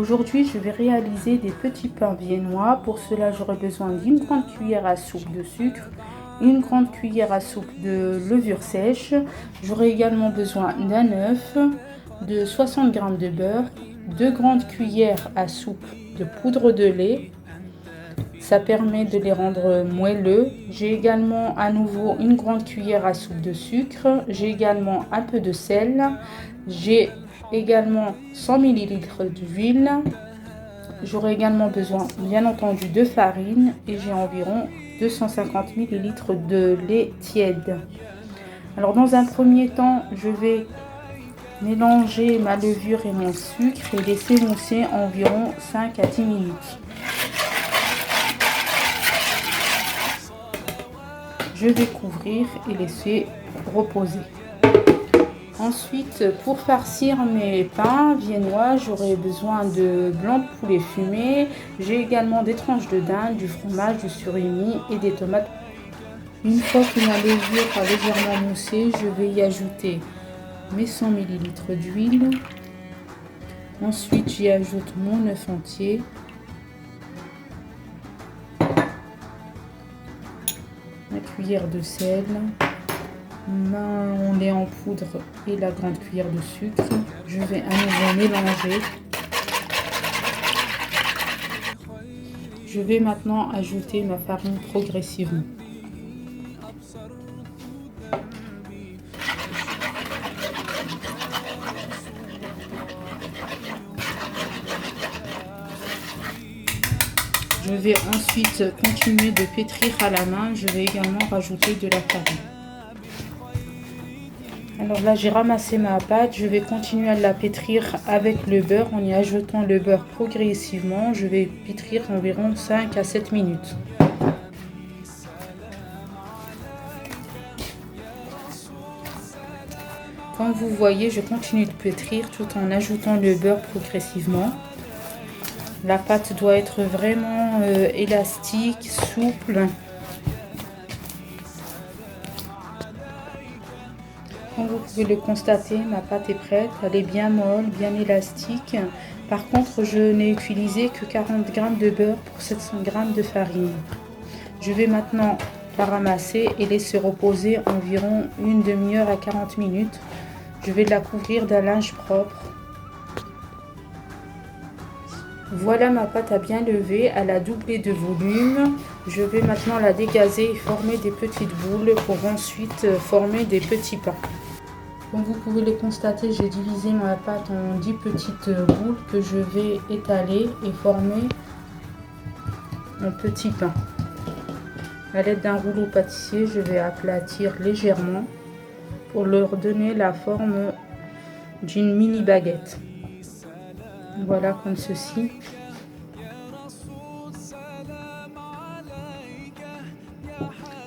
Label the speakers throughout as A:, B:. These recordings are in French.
A: Aujourd'hui, je vais réaliser des petits pains viennois. Pour cela, j'aurai besoin d'une grande cuillère à soupe de sucre, une grande cuillère à soupe de levure sèche. J'aurai également besoin d'un œuf, de 60 g de beurre, 2 grandes cuillères à soupe de poudre de lait. Ça permet de les rendre moelleux. J'ai également à nouveau une grande cuillère à soupe de sucre. J'ai également un peu de sel. J'ai également 100 ml d'huile. J'aurai également besoin bien entendu de farine et j'ai environ 250 ml de lait tiède. Alors dans un premier temps, je vais mélanger ma levure et mon sucre et laisser mousser environ 5 à 10 minutes. Je vais couvrir et laisser reposer. Ensuite, pour farcir mes pains viennois, j'aurai besoin de blanc de poulet fumé. J'ai également des tranches de dinde, du fromage, du surimi et des tomates. Une fois que ma levure a légèrement moussé, je vais y ajouter mes 100 ml d'huile. Ensuite, j'y ajoute mon œuf entier. Ma cuillère de sel, mon lait en poudre et la grande cuillère de sucre. Je vais à nouveau mélanger. Je vais maintenant ajouter ma farine progressivement. Je vais ensuite continuer de pétrir à la main. Je vais également rajouter de la farine. Alors là, j'ai ramassé ma pâte. Je vais continuer à la pétrir avec le beurre en y ajoutant le beurre progressivement. Je vais pétrir environ 5 à 7 minutes. Comme vous voyez, je continue de pétrir tout en ajoutant le beurre progressivement. La pâte doit être vraiment élastique, souple. Comme vous pouvez le constater, ma pâte est prête. Elle est bien molle, bien élastique. Par contre, je n'ai utilisé que 40 g de beurre pour 700 g de farine. Je vais maintenant la ramasser et laisser reposer environ une demi-heure à 40 minutes. Je vais la couvrir d'un linge propre. Voilà, ma pâte a bien levé, elle a doublé de volume. Je vais maintenant la dégazer et former des petites boules pour ensuite former des petits pains. Comme vous pouvez le constater, j'ai divisé ma pâte en 10 petites boules que je vais étaler et former en petits pains. À l'aide d'un rouleau pâtissier, je vais aplatir légèrement pour leur donner la forme d'une mini baguette. Voilà, comme ceci.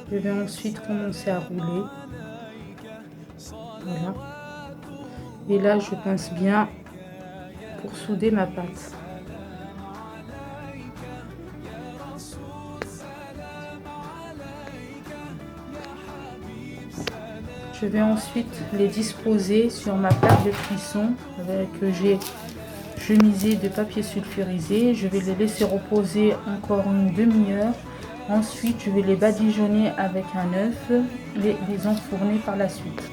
A: Je vais ensuite commencer à rouler. Voilà. Et là, je pince bien pour souder ma pâte. Je vais ensuite les disposer sur ma plaque de cuisson que j'ai chemisée de papier sulfurisé. Je vais les laisser reposer encore une demi-heure. Ensuite, je vais les badigeonner avec un œuf et les enfourner par la suite.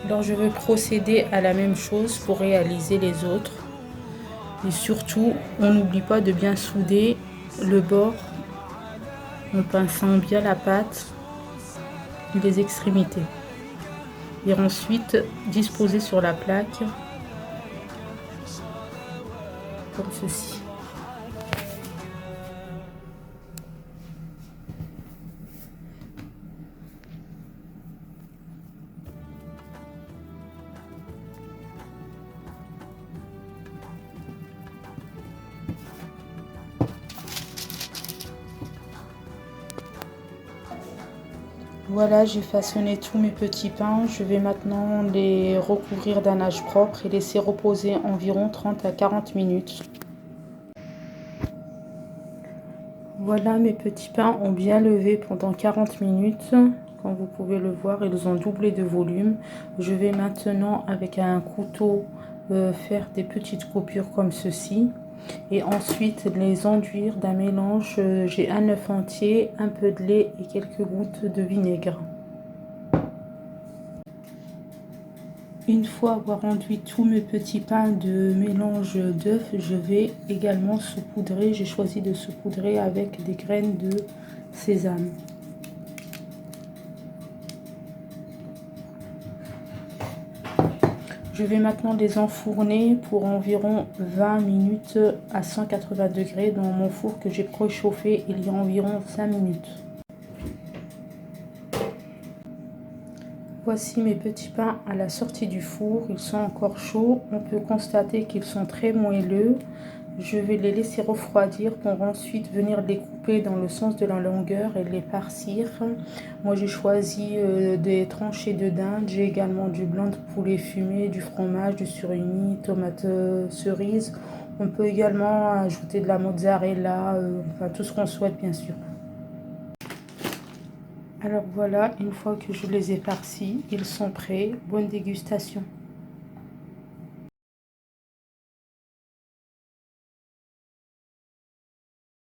A: Alors, je vais procéder à la même chose pour réaliser les autres. Et surtout, on n'oublie pas de bien souder le bord en pinçant bien la pâte et les extrémités. Et ensuite disposer sur la plaque comme ceci. Voilà, j'ai façonné tous mes petits pains. Je vais maintenant les recouvrir d'un linge propre et laisser reposer environ 30 à 40 minutes. Voilà, mes petits pains ont bien levé pendant 40 minutes. Comme vous pouvez le voir, ils ont doublé de volume. Je vais maintenant, avec un couteau, faire des petites coupures comme ceci. et ensuite les enduire d'un mélange. J'ai un œuf entier, un peu de lait et quelques gouttes de vinaigre. Une fois avoir enduit tous mes petits pains de mélange d'œufs, je vais également saupoudrer. J'ai choisi de saupoudrer avec des graines de sésame. Je vais maintenant les enfourner pour environ 20 minutes à 180 degrés dans mon four que j'ai préchauffé il y a environ 5 minutes. Voici mes petits pains à la sortie du four. Ils sont encore chauds. On peut constater qu'ils sont très moelleux. Je vais les laisser refroidir pour ensuite venir les couper dans le sens de la longueur et les farcir. Moi j'ai choisi des tranchées de dinde. J'ai également du blanc de poulet fumé, du fromage, du surimi, tomates cerises. On peut également ajouter de la mozzarella, enfin tout ce qu'on souhaite bien sûr. Alors voilà, une fois que je les ai farcis, ils sont prêts. Bonne dégustation.